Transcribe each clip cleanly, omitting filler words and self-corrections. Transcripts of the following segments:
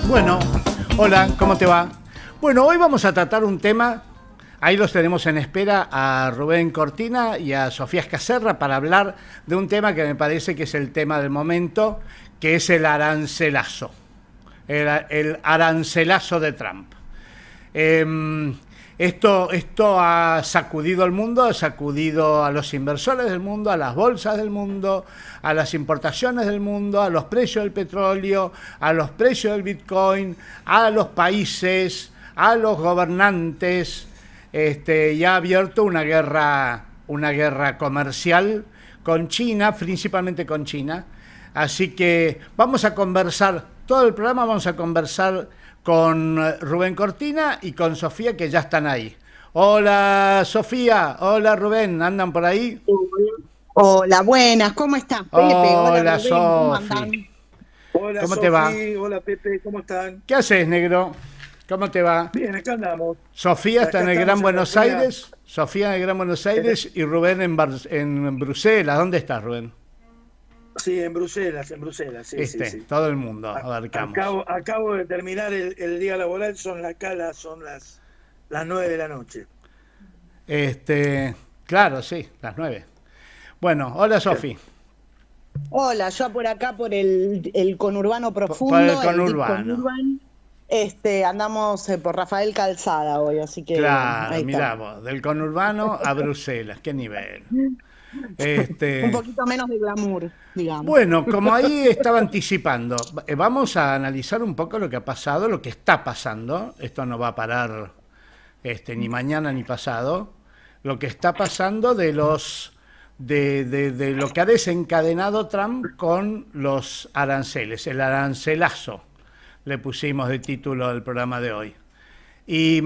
Bueno, hola, ¿cómo te va? Bueno, hoy vamos a tratar un tema, ahí los tenemos en espera a Rubén Cortina y a Sofía Escacerra para hablar de un tema que me parece que es el tema del momento, que es el arancelazo, el arancelazo de Trump. Esto ha sacudido al mundo, ha sacudido a los inversores del mundo, a las bolsas del mundo, a las importaciones del mundo, a los precios del petróleo, a los precios del Bitcoin, a los países, a los gobernantes, y ha abierto una guerra comercial con China, principalmente con China. Así que vamos a conversar, todo el programa vamos a conversar con Rubén Cortina y con Sofía, que ya están ahí. Hola Sofía, hola Rubén, ¿andan por ahí? Hola, buenas, ¿cómo estás, Pepe? Hola Rubén, ¿cómo andan? Sofi. Hola, ¿Cómo Sofi, te va? hola Pepe, ¿cómo están? ¿Qué haces, negro? ¿Cómo te va? Bien, acá andamos. Sofía está en el Gran Buenos Argentina. Aires, Sofía en el Gran Buenos Aires y Rubén en Bruselas. ¿Dónde estás, Rubén? Sí, en Bruselas, sí. Todo el mundo, abarcamos. Acabo de terminar el día laboral, son las 9 de la noche. Claro, sí, las 9. Bueno, hola Sofi. Hola, yo por acá por el conurbano profundo. Por el Deep conurbano. Conurban. Andamos por Rafael Calzada hoy, así que Claro, ahí está. mirá vos, del conurbano a Bruselas, qué nivel. Un poquito menos de glamour, digamos. Bueno, como ahí estaba anticipando, vamos a analizar un poco lo que ha pasado, lo que está pasando. Esto no va a parar ni mañana ni pasado. Lo que está pasando de lo que ha desencadenado Trump con los aranceles, el arancelazo, le pusimos de título al programa de hoy. Y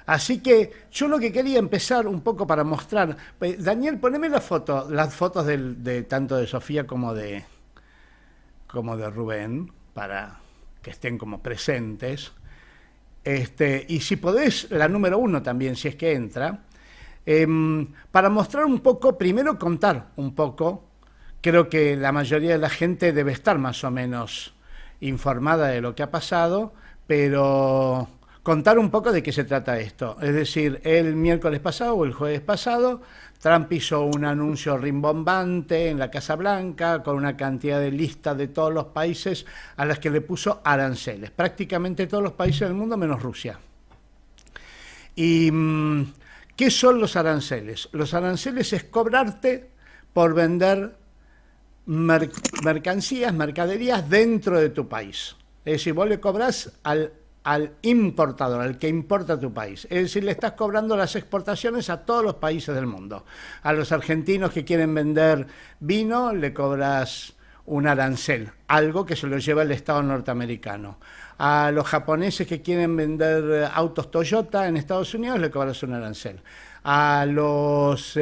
así que yo lo que quería empezar un poco para mostrar, Daniel, poneme las fotos de tanto de Sofía como de Rubén, para que estén como presentes. Y si podés, la número 1 también, si es que entra, para mostrar un poco, primero contar un poco, creo que la mayoría de la gente debe estar más o menos informada de lo que ha pasado, pero contar un poco de qué se trata esto. Es decir, el miércoles pasado o el jueves pasado, Trump hizo un anuncio rimbombante en la Casa Blanca con una cantidad de listas de todos los países a las que le puso aranceles. Prácticamente todos los países del mundo menos Rusia. ¿Y qué son los aranceles? Los aranceles es cobrarte por vender mercaderías dentro de tu país. Es decir, vos le cobrás al importador, al que importa a tu país. Es decir, le estás cobrando las exportaciones a todos los países del mundo. A los argentinos que quieren vender vino, le cobras un arancel, algo que se lo lleva el Estado norteamericano. A los japoneses que quieren vender autos Toyota en Estados Unidos, le cobras un arancel. A los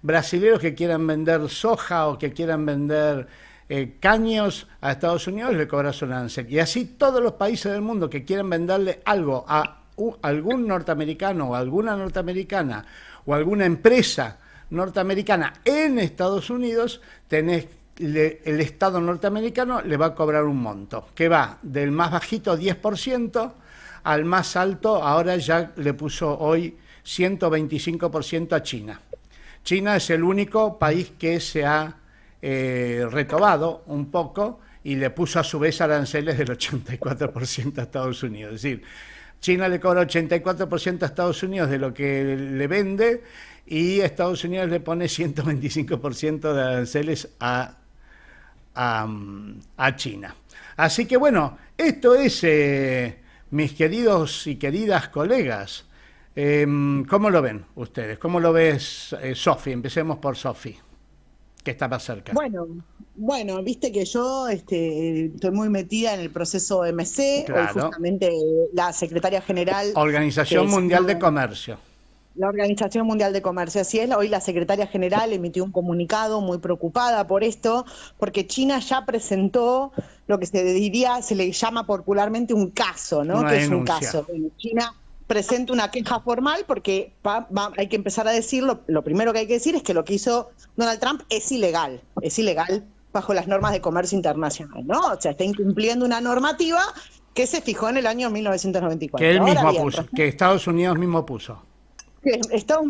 brasileños que quieran vender soja o que quieran vender caños a Estados Unidos, le cobras un arancel. Y así todos los países del mundo que quieran venderle algo a algún norteamericano o alguna norteamericana o alguna empresa norteamericana en Estados Unidos, el Estado norteamericano le va a cobrar un monto que va del más bajito 10% al más alto, ahora ya le puso hoy 125% a China. China es el único país que se ha retobado un poco y le puso a su vez aranceles del 84% a Estados Unidos. Es decir, China le cobra 84% a Estados Unidos de lo que le vende y Estados Unidos le pone 125% de aranceles a China. Así que bueno, esto es, mis queridos y queridas colegas, ¿cómo lo ven ustedes? ¿Cómo lo ves, Sofi? Empecemos por Sofi, que está más cerca. Bueno, viste que yo estoy muy metida en el proceso OMC. Claro. Hoy justamente la secretaria general... Organización Mundial de Comercio. La Organización Mundial de Comercio, así es. Hoy la secretaria general emitió un comunicado muy preocupada por esto, porque China ya presentó lo que se le llama popularmente un caso, ¿no? Una que es denuncia. un caso. Bueno, China presenta una queja formal porque hay que empezar a decirlo. Lo primero que hay que decir es que lo que hizo Donald Trump es ilegal bajo las normas de comercio internacional, ¿no? O sea, está incumpliendo una normativa que se fijó en el año 1994. Que él Ahora mismo bien, puso, que Estados Unidos mismo puso. que Estados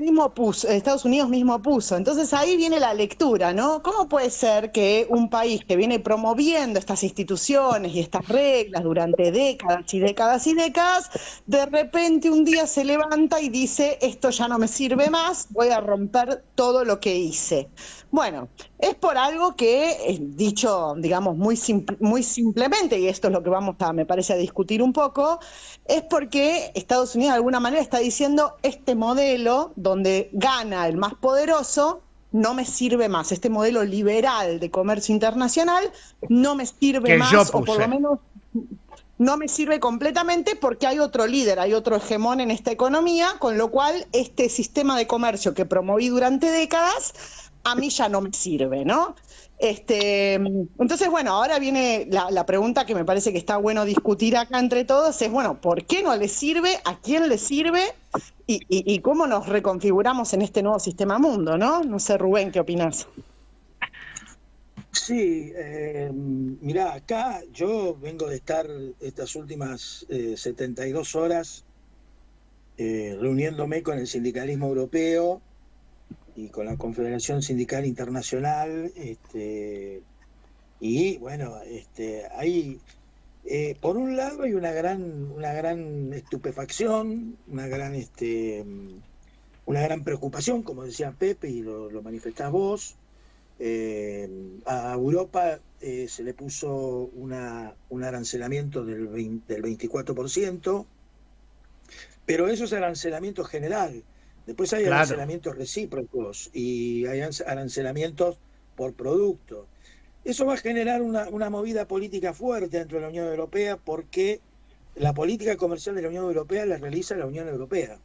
Unidos mismo puso. Entonces ahí viene la lectura, ¿no? ¿Cómo puede ser que un país que viene promoviendo estas instituciones y estas reglas durante décadas y décadas y décadas, de repente un día se levanta y dice, esto ya no me sirve más, voy a romper todo lo que hice? Bueno, es por algo que, dicho, digamos, muy simplemente, y esto es lo que vamos a, me parece, a discutir un poco, es porque Estados Unidos de alguna manera está diciendo, este modelo donde gana el más poderoso no me sirve más, este modelo liberal de comercio internacional no me sirve Que más, yo o por lo puse. menos no me sirve completamente porque hay otro líder, hay otro hegemón en esta economía, con lo cual este sistema de comercio que promoví durante décadas a mí ya no me sirve, ¿no? Entonces, bueno, ahora viene la pregunta que me parece que está bueno discutir acá entre todos, es, bueno, ¿por qué no le sirve? ¿A quién le sirve? Y cómo nos reconfiguramos en este nuevo sistema mundo, ¿no? No sé, Rubén, ¿qué opinás? Sí, mirá, acá yo vengo de estar estas últimas 72 horas reuniéndome con el sindicalismo europeo y con la Confederación Sindical Internacional, y bueno, hay, por un lado hay una gran estupefacción, una gran preocupación, como decía Pepe y lo manifestás vos. A Europa se le puso un arancelamiento del 24%, pero eso es arancelamiento general. Después hay arancelamientos recíprocos y hay arancelamientos por producto. Eso va a generar una movida política fuerte dentro de la Unión Europea, porque la política comercial de la Unión Europea la realiza la Unión Europea.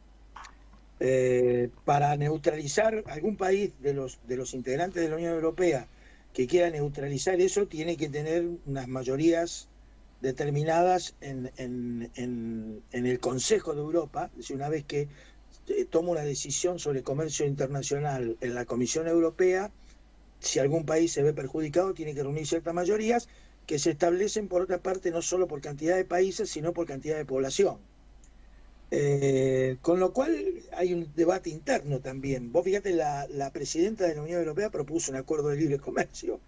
Para neutralizar algún país de los integrantes de la Unión Europea que quiera neutralizar eso, tiene que tener unas mayorías determinadas en el Consejo de Europa. Es decir, una vez que toma una decisión sobre comercio internacional en la Comisión Europea, si algún país se ve perjudicado, tiene que reunir ciertas mayorías que se establecen, por otra parte, no solo por cantidad de países, sino por cantidad de población. Con lo cual hay un debate interno también. Vos fíjate, la presidenta de la Unión Europea propuso un acuerdo de libre comercio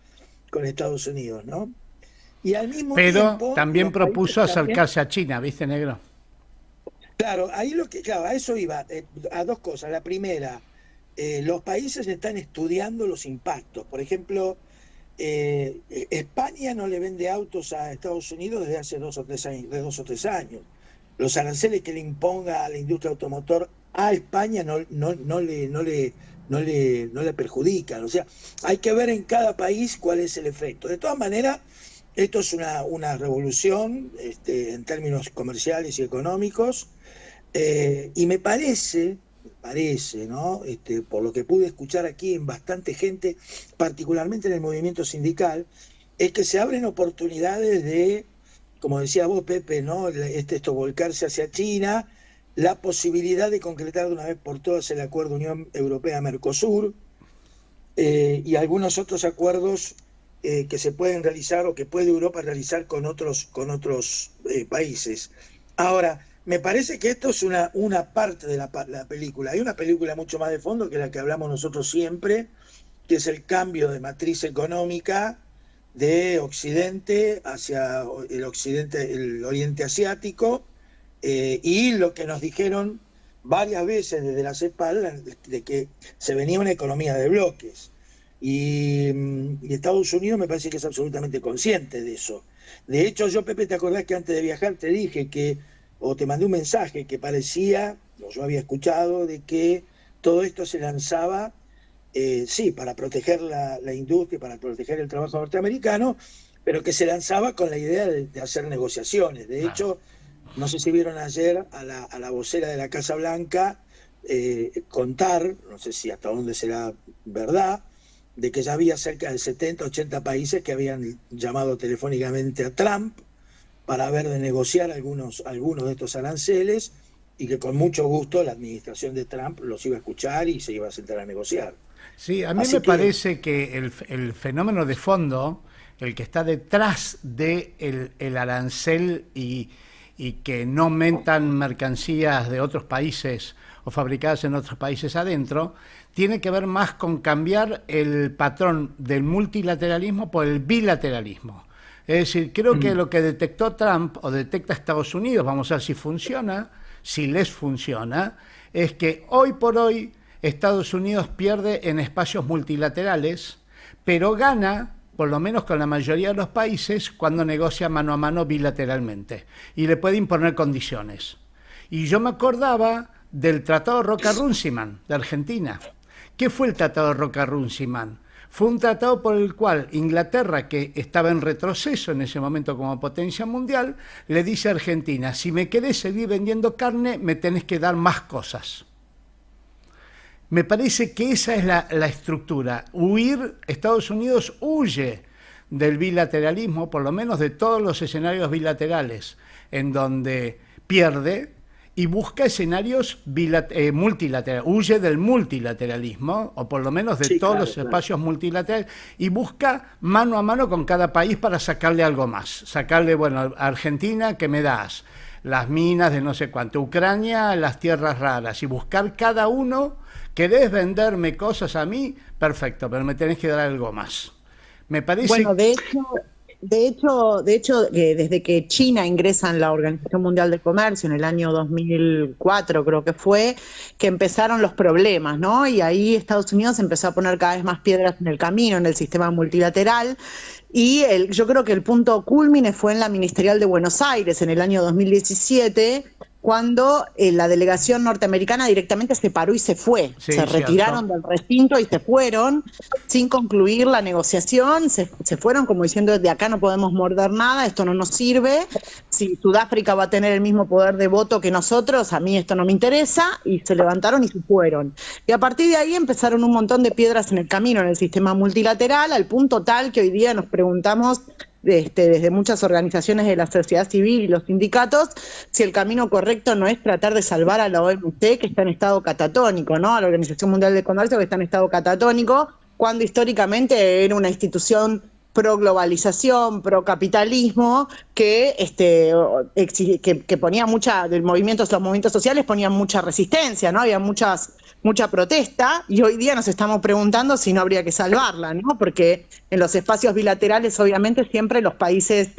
con Estados Unidos, ¿no? Y al mismo tiempo, también propuso acercarse a China, ¿viste, negro? Claro, ahí claro, a eso iba, a dos cosas. La primera, los países están estudiando los impactos. Por ejemplo, España no le vende autos a Estados Unidos desde hace 2 o 3 años. Los aranceles que le imponga a la industria automotor a España no le perjudican. O sea, hay que ver en cada país cuál es el efecto. De todas maneras, esto es una revolución en términos comerciales y económicos, y me parece, ¿no? Por lo que pude escuchar aquí en bastante gente, particularmente en el movimiento sindical, es que se abren oportunidades de, como decía vos, Pepe, ¿no? Esto volcarse hacia China, la posibilidad de concretar de una vez por todas el acuerdo Unión Europea-Mercosur, y algunos otros acuerdos que se pueden realizar o que puede Europa realizar con otros países. Ahora, me parece que esto es una parte de la película. Hay una película mucho más de fondo, que es la que hablamos nosotros siempre, que es el cambio de matriz económica de Occidente hacia el Oriente Asiático, y lo que nos dijeron varias veces desde la CEPAL, de que se venía una economía de bloques. Y Estados Unidos me parece que es absolutamente consciente de eso. De hecho, yo, Pepe, ¿te acordás que antes de viajar te dije o te mandé un mensaje que parecía, o yo había escuchado, de que todo esto se lanzaba, sí, para proteger la industria, para proteger el trabajo norteamericano, pero que se lanzaba con la idea de hacer negociaciones. De hecho, no sé si vieron ayer a la vocera de la Casa Blanca contar, no sé si hasta dónde será verdad, de que ya había cerca de 70, 80 países que habían llamado telefónicamente a Trump para ver de negociar algunos de estos aranceles, y que con mucho gusto la administración de Trump los iba a escuchar y se iba a sentar a negociar. Sí, a mí Así me que, parece que el fenómeno de fondo, el que está detrás de el arancel y que no metan mercancías de otros países o fabricadas en otros países adentro, tiene que ver más con cambiar el patrón del multilateralismo por el bilateralismo. Es decir, creo que lo que detectó Trump o detecta Estados Unidos, vamos a ver si funciona, si les funciona, es que hoy por hoy Estados Unidos pierde en espacios multilaterales, pero gana, por lo menos con la mayoría de los países, cuando negocia mano a mano bilateralmente y le puede imponer condiciones. Y yo me acordaba del Tratado Roca-Runciman de Argentina. ¿Qué fue el Tratado Roca-Runciman? Fue un tratado por el cual Inglaterra, que estaba en retroceso en ese momento como potencia mundial, le dice a Argentina: si me querés seguir vendiendo carne, me tenés que dar más cosas. Me parece que esa es la estructura. Estados Unidos huye del bilateralismo, por lo menos de todos los escenarios bilaterales, en donde pierde, y busca escenarios multilaterales, huye del multilateralismo, o por lo menos de todos los espacios multilaterales, y busca mano a mano con cada país para sacarle algo más. Sacarle, bueno, Argentina, ¿qué me das? Las minas de no sé cuánto, Ucrania, las tierras raras, y buscar cada uno. ¿Querés venderme cosas a mí? Perfecto, pero me tenés que dar algo más. Me parece... Bueno, de hecho, desde que China ingresa en la Organización Mundial del Comercio en el año 2004, creo que fue, que empezaron los problemas, ¿no? Y ahí Estados Unidos empezó a poner cada vez más piedras en el camino en el sistema multilateral. Y yo creo que el punto cúlmine fue en la Ministerial de Buenos Aires en el año 2017, cuando la delegación norteamericana directamente se paró y se fue. Sí, se retiraron del recinto y se fueron sin concluir la negociación. Se fueron como diciendo: de acá no podemos morder nada, esto no nos sirve. Si Sudáfrica va a tener el mismo poder de voto que nosotros, a mí esto no me interesa. Y se levantaron y se fueron. Y a partir de ahí empezaron un montón de piedras en el camino en el sistema multilateral, al punto tal que hoy día nos preguntamos desde muchas organizaciones de la sociedad civil y los sindicatos, si el camino correcto no es tratar de salvar a la OMC, que está en estado catatónico, ¿no? A la Organización Mundial de Comercio, que está en estado catatónico, cuando históricamente era una institución pro globalización, pro capitalismo, que ponía los movimientos sociales ponían mucha resistencia, ¿no? Había mucha protesta, y hoy día nos estamos preguntando si no habría que salvarla, ¿no? Porque en los espacios bilaterales, obviamente, siempre los países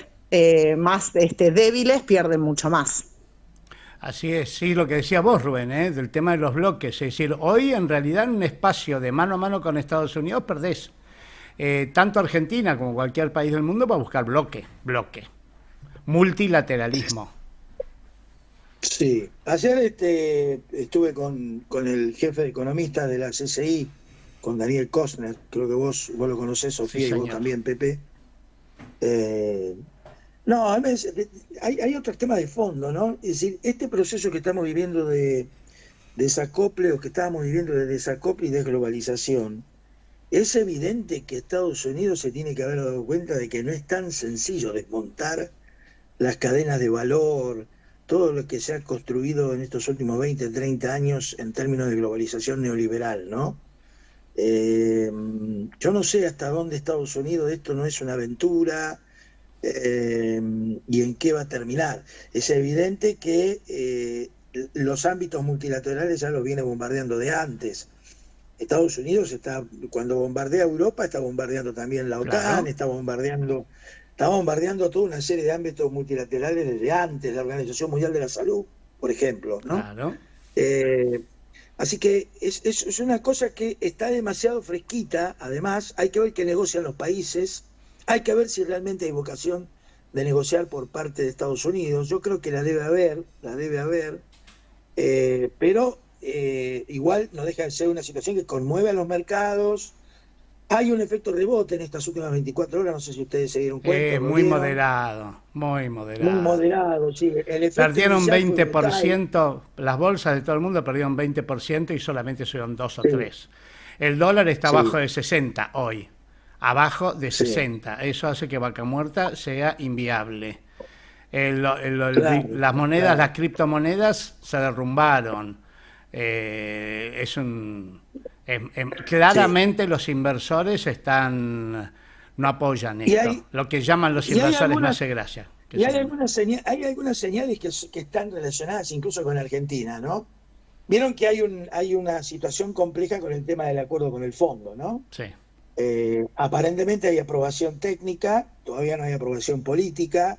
más débiles pierden mucho más. Así es, sí, lo que decía vos, Rubén, del tema de los bloques. Es decir, hoy en realidad en un espacio de mano a mano con Estados Unidos perdés. Tanto Argentina como cualquier país del mundo va a buscar bloque, multilateralismo. Sí, ayer estuve con el jefe de economistas de la CCI, con Daniel Kostner, creo que vos lo conocés, Sofía, sí, y vos también, Pepe. No, a veces hay otros temas de fondo, ¿no? Es decir, este proceso que estamos viviendo de desacople, o que estábamos viviendo de desacople y desglobalización, es evidente que Estados Unidos se tiene que haber dado cuenta de que no es tan sencillo desmontar las cadenas de valor, todo lo que se ha construido en estos últimos 20, 30 años en términos de globalización neoliberal, ¿no? Yo no sé hasta dónde Estados Unidos esto no es una aventura, y en qué va a terminar. Es evidente que los ámbitos multilaterales ya los viene bombardeando de antes. Estados Unidos cuando bombardea Europa, está bombardeando también la OTAN, claro. Está bombardeando toda una serie de ámbitos multilaterales desde antes, la Organización Mundial de la Salud, por ejemplo, ¿no? Claro. Así que es una cosa que está demasiado fresquita. Además, hay que ver qué negocian los países, hay que ver si realmente hay vocación de negociar por parte de Estados Unidos. Yo creo que la debe haber, pero igual no deja de ser una situación que conmueve a los mercados. Hay un efecto rebote en estas últimas 24 horas, no sé si ustedes se dieron cuenta. Muy moderado. Muy moderado, sí. Perdieron 20%, las bolsas de todo el mundo perdieron 20% y solamente subieron 2 o 3. El dólar está abajo de 60 hoy, abajo de 60. Eso hace que Vaca Muerta sea inviable. Claro, Las monedas, claro. las criptomonedas se derrumbaron. Sí. Claramente los inversores no apoyan Y esto. hay, Lo que llaman los y hay inversores me algunas, hace gracia, que y se hay llama. algunas hay algunas señales que están relacionadas incluso con Argentina, ¿no? Vieron que hay una situación compleja con el tema del acuerdo con el fondo, ¿no? Sí, Aparentemente hay aprobación técnica, todavía no hay aprobación política.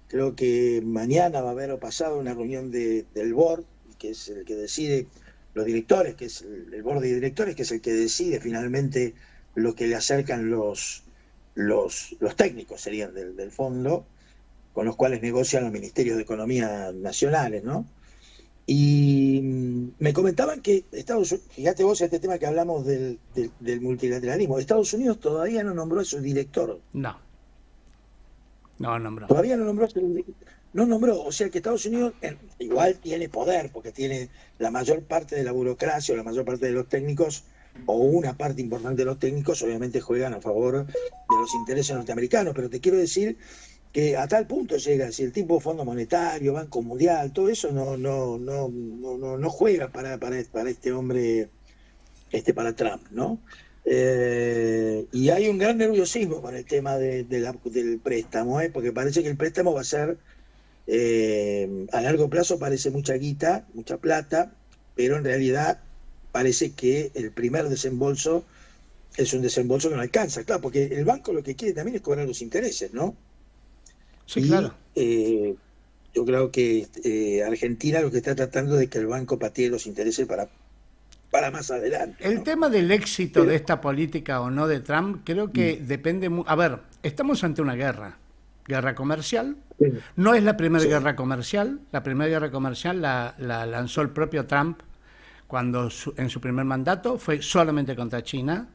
Creo que mañana va a haber o pasado una reunión del board, que es el que decide, los directores, que es el board de directores, que es el que decide finalmente lo que le acercan los técnicos, serían del fondo, con los cuales negocian los ministerios de Economía nacionales, ¿no? Y me comentaban que Estados Unidos, fíjate vos este tema que hablamos del multilateralismo, Estados Unidos todavía no nombró a su director. no, no nombró. Todavía no nombró, no nombró, o sea que Estados Unidos igual tiene poder, porque tiene la mayor parte de la burocracia o la mayor parte de los técnicos, o una parte importante de los técnicos, obviamente juegan a favor de los intereses norteamericanos, pero te quiero decir que a tal punto llega, si el tipo Fondo Monetario, Banco Mundial, todo eso no juega para este hombre, para Trump, ¿no? Y hay un gran nerviosismo con el tema del préstamo, porque parece que el préstamo va a ser, a largo plazo parece mucha guita, mucha plata, pero en realidad parece que el primer desembolso es un desembolso que no alcanza, claro, porque el banco lo que quiere también es cobrar los intereses, ¿no? Sí, Y claro. yo creo que Argentina lo que está tratando de que el banco patee los intereses para más adelante, El ¿no? tema del éxito de Pero, esta política o no de Trump creo que depende. A ver, estamos ante una guerra comercial. sí, No es la primera sí, guerra comercial. La primera guerra comercial la lanzó el propio Trump cuando en su primer mandato fue solamente contra China.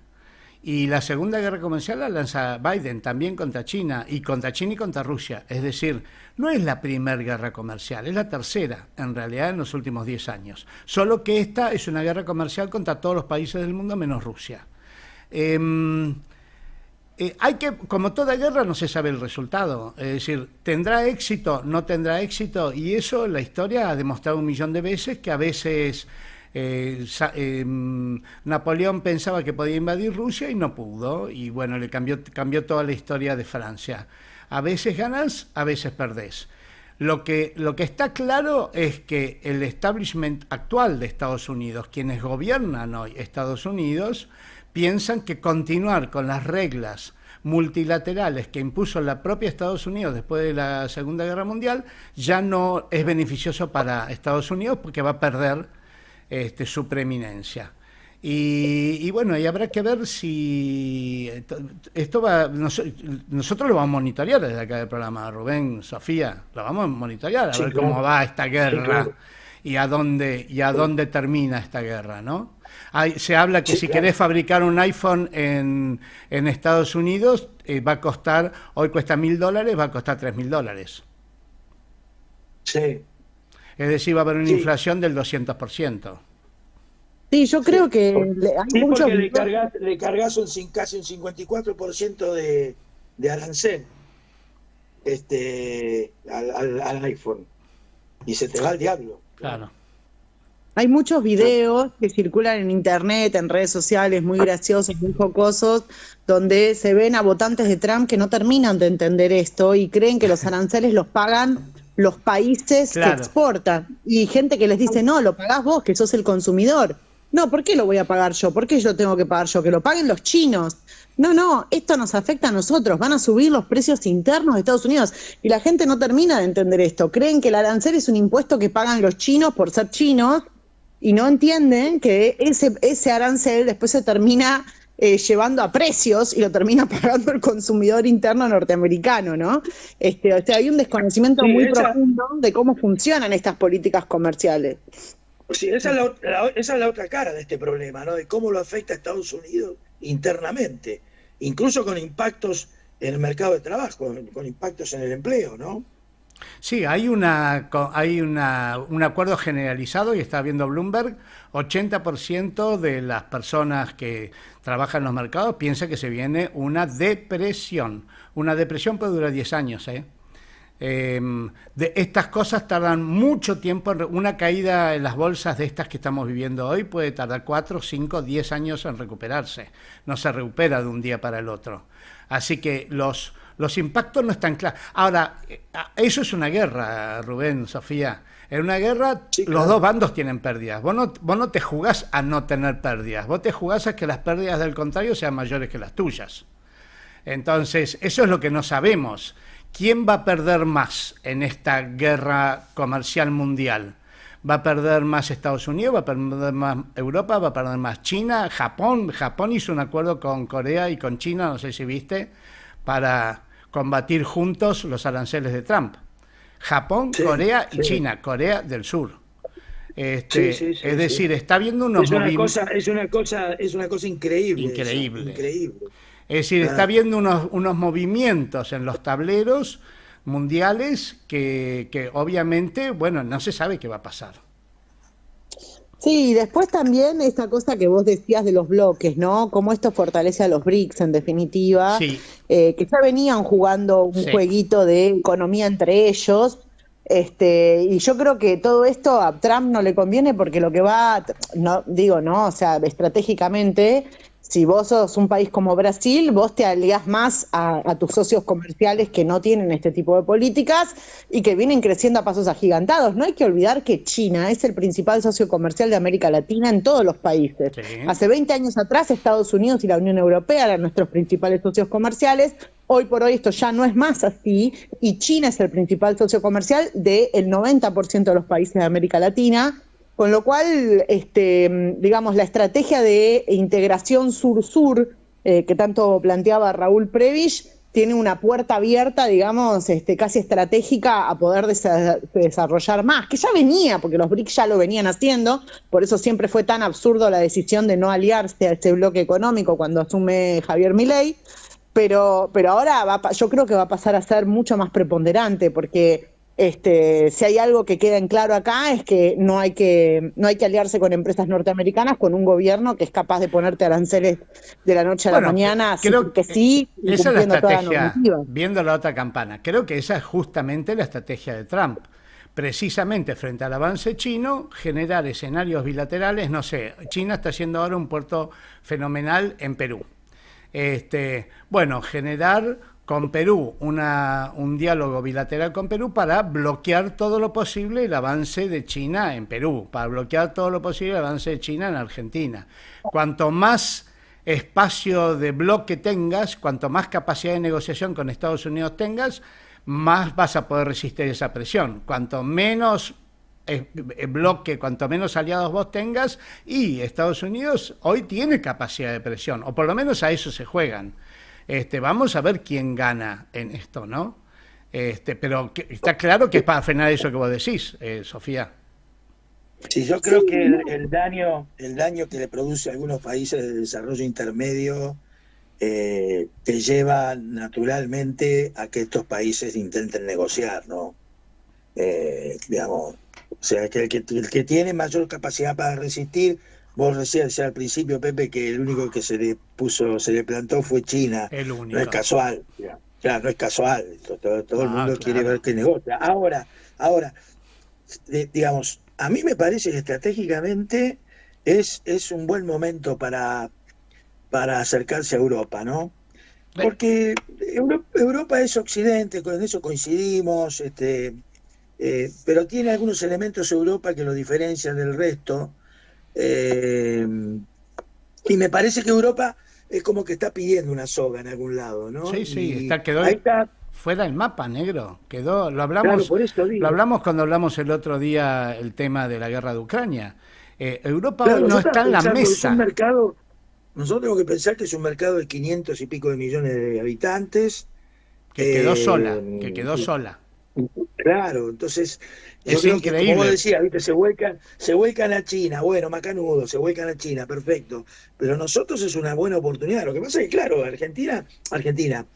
Y la segunda guerra comercial la lanza Biden también contra China y contra Rusia. Es decir, no es la primera guerra comercial, es la tercera en realidad en los últimos 10 años. Solo que esta es una guerra comercial contra todos los países del mundo menos Rusia. Eh, como toda guerra, no se sabe el resultado. Es decir, ¿tendrá éxito? ¿No tendrá éxito? Y eso la historia ha demostrado un millón de veces que a veces Napoleón pensaba que podía invadir Rusia y no pudo. Y bueno, cambió toda la historia de Francia. A veces ganas, a veces perdés. Lo que está claro es que el establishment actual de Estados Unidos, quienes gobiernan hoy Estados Unidos, piensan que continuar con las reglas multilaterales que impuso la propia Estados Unidos después de la Segunda Guerra Mundial ya no es beneficioso para Estados Unidos porque va a perder su preeminencia. Y bueno, y habrá que ver si esto va. Nosotros lo vamos a monitorear desde acá del programa, Rubén, Sofía, lo vamos a monitorear a sí, ver cómo claro, va esta sí, guerra claro, y a dónde termina esta guerra, ¿no? Se habla que sí, si querés claro, fabricar un iPhone en Estados Unidos, va a costar, hoy cuesta $1.000, va a costar $3.000. sí, Es decir, va a haber una sí, inflación del 200%. Sí, yo creo sí. que hay Sí, muchos porque videos. le cargas casi un 54% de arancel al iPhone y se te va al diablo, claro. Claro. Hay muchos videos que circulan en internet, en redes sociales, muy graciosos, muy jocosos, donde se ven a votantes de Trump que no terminan de entender esto y creen que los aranceles los pagan los países que Claro. exportan. Y gente que les dice, no, lo pagás vos, que sos el consumidor. No, ¿por qué lo voy a pagar yo? ¿Por qué yo tengo que pagar yo? Que lo paguen los chinos. No, esto nos afecta a nosotros, van a subir los precios internos de Estados Unidos. Y la gente no termina de entender esto. Creen que el arancel es un impuesto que pagan los chinos por ser chinos y no entienden que ese arancel después se termina llevando a precios y lo termina pagando el consumidor interno norteamericano, ¿no? O sea, hay un desconocimiento Sí, muy profundo de cómo funcionan estas políticas comerciales. sí, esa es la otra cara de este problema, ¿no? De cómo lo afecta a Estados Unidos internamente, incluso con impactos en el mercado de trabajo, con impactos en el empleo, ¿no? Sí, un acuerdo generalizado y está viendo Bloomberg, 80% de las personas que trabajan en los mercados piensa que se viene una depresión. Una depresión puede durar 10 años, ¿eh? De estas cosas tardan mucho tiempo. Una caída en las bolsas de estas que estamos viviendo hoy puede tardar 4, 5, 10 años en recuperarse. No se recupera de un día para el otro. Así que los impactos no están claros. Ahora, eso es una guerra, Rubén, Sofía. En una guerra, sí, claro, los dos bandos tienen pérdidas. Vos no te jugás a no tener pérdidas. Vos te jugás a que las pérdidas del contrario sean mayores que las tuyas. Entonces, eso es lo que no sabemos. ¿Quién va a perder más en esta guerra comercial mundial? ¿Va a perder más Estados Unidos? ¿Va a perder más Europa? ¿Va a perder más China? ¿Japón? Japón hizo un acuerdo con Corea y con China, no sé si viste, para combatir juntos los aranceles de Trump. Japón, sí, Corea y China, Corea del Sur. Es decir, está habiendo unos movimientos. Es una cosa increíble. Increíble. Es decir, está habiendo unos movimientos en los tableros mundiales que obviamente, bueno, no se sabe qué va a pasar. Sí, y después también esta cosa que vos decías de los bloques, ¿no? Cómo esto fortalece a los BRICS, en definitiva, sí, que ya venían jugando un jueguito de economía entre ellos, y yo creo que todo esto a Trump no le conviene porque lo que va, o sea, estratégicamente, si vos sos un país como Brasil, vos te aliás más a tus socios comerciales que no tienen este tipo de políticas y que vienen creciendo a pasos agigantados. No hay que olvidar que China es el principal socio comercial de América Latina en todos los países. Sí. Hace 20 años atrás, Estados Unidos y la Unión Europea eran nuestros principales socios comerciales. Hoy por hoy esto ya no es más así y China es el principal socio comercial del 90% de los países de América Latina. Con lo cual, digamos, la estrategia de integración sur-sur que tanto planteaba Raúl Prebisch tiene una puerta abierta, digamos, casi estratégica a poder desarrollar más, que ya venía, porque los BRICS ya lo venían haciendo, por eso siempre fue tan absurdo la decisión de no aliarse a este bloque económico cuando asume Javier Milei, pero ahora yo creo que va a pasar a ser mucho más preponderante, porque si hay algo que queda en claro acá es que no hay que aliarse con empresas norteamericanas, con un gobierno que es capaz de ponerte aranceles de la noche a la mañana, creo que sí, esa es la estrategia, viendo la otra campana. Creo que esa es justamente la estrategia de Trump. Precisamente frente al avance chino, generar escenarios bilaterales. No sé, China está haciendo ahora un puerto fenomenal en Perú. Generar con Perú un diálogo bilateral con Perú para bloquear todo lo posible el avance de China en Perú, para bloquear todo lo posible el avance de China en Argentina. Cuanto más espacio de bloque tengas, cuanto más capacidad de negociación con Estados Unidos tengas, más vas a poder resistir esa presión. Cuanto menos bloque, cuanto menos aliados vos tengas, y Estados Unidos hoy tiene capacidad de presión, o por lo menos a eso se juegan. Vamos a ver quién gana en esto, ¿no? Pero está claro que es para frenar eso que vos decís, Sofía. Sí, yo creo que el daño que le produce a algunos países de desarrollo intermedio te lleva naturalmente a que estos países intenten negociar, ¿no? O sea, que el que tiene mayor capacidad para resistir. Vos decías al principio, Pepe, que el único que se le plantó fue China. El único. No es casual. Claro, no es casual. Todo el mundo quiere ver qué negocia. Ahora, digamos, a mí me parece que estratégicamente es un buen momento para acercarse a Europa, ¿no? Porque Europa es Occidente, con eso coincidimos, pero tiene algunos elementos Europa que lo diferencian del resto. Y me parece que Europa es como que está pidiendo una soga en algún lado, ¿no? Sí, quedó fuera del mapa, negro. Lo hablamos, claro, lo hablamos cuando hablamos el otro día el tema de la guerra de Ucrania. Europa hoy no está en la mesa. Nosotros tenemos que pensar que es un mercado de 500 y pico de millones de habitantes. Que quedó sola. Claro, entonces es yo creo increíble. Que, como vos decías, ¿viste? Se vuelcan a China, bueno, macanudo, se vuelcan a China, perfecto. Pero nosotros es una buena oportunidad. Lo que pasa es que, claro, Argentina,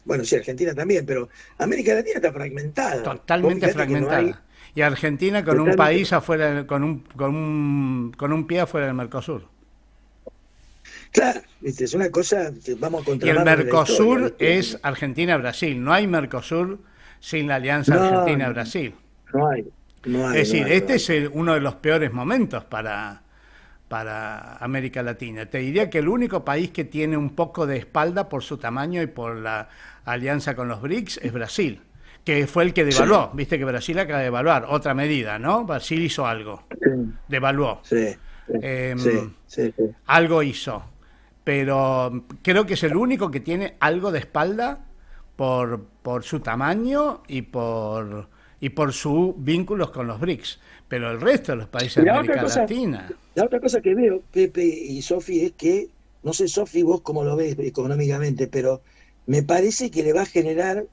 bueno, sí, Argentina también, pero América Latina está fragmentada. Totalmente fragmentada. Y Argentina con un país afuera, con un pie afuera del Mercosur. Claro, ¿viste? Es una cosa que vamos a contramano. Y el Mercosur es Argentina-Brasil, no hay Mercosur sin la alianza No, Argentina-Brasil. no hay. No hay, Es decir, no hay, no este hay. es uno de los peores momentos para América Latina. Te diría que el único país que tiene un poco de espalda por su tamaño y por la alianza con los BRICS es Brasil, que fue el que devaluó. Sí, Viste que Brasil acaba de devaluar, otra medida, ¿no? Brasil hizo algo, sí, devaluó. sí, sí, Eh, sí, sí, sí. Algo hizo, pero creo que es el único que tiene algo de espalda por su tamaño y por sus vínculos con los BRICS. Pero el resto de los países Y de América Latina, la otra cosa que veo, Pepe y Sofi, es que, no sé, Sofi, vos cómo lo ves económicamente, pero me parece que le va a generar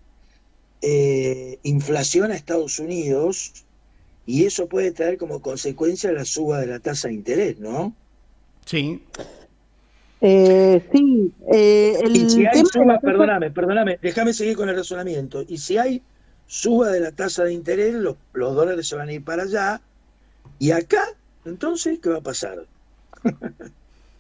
inflación a Estados Unidos y eso puede traer como consecuencia la suba de la tasa de interés, ¿no? sí, Sí, Y si el hay tema de la suba, perdóname, déjame seguir con el razonamiento. Y si hay suba de la tasa de interés, los dólares se van a ir para allá. Y acá, entonces, ¿qué va a pasar?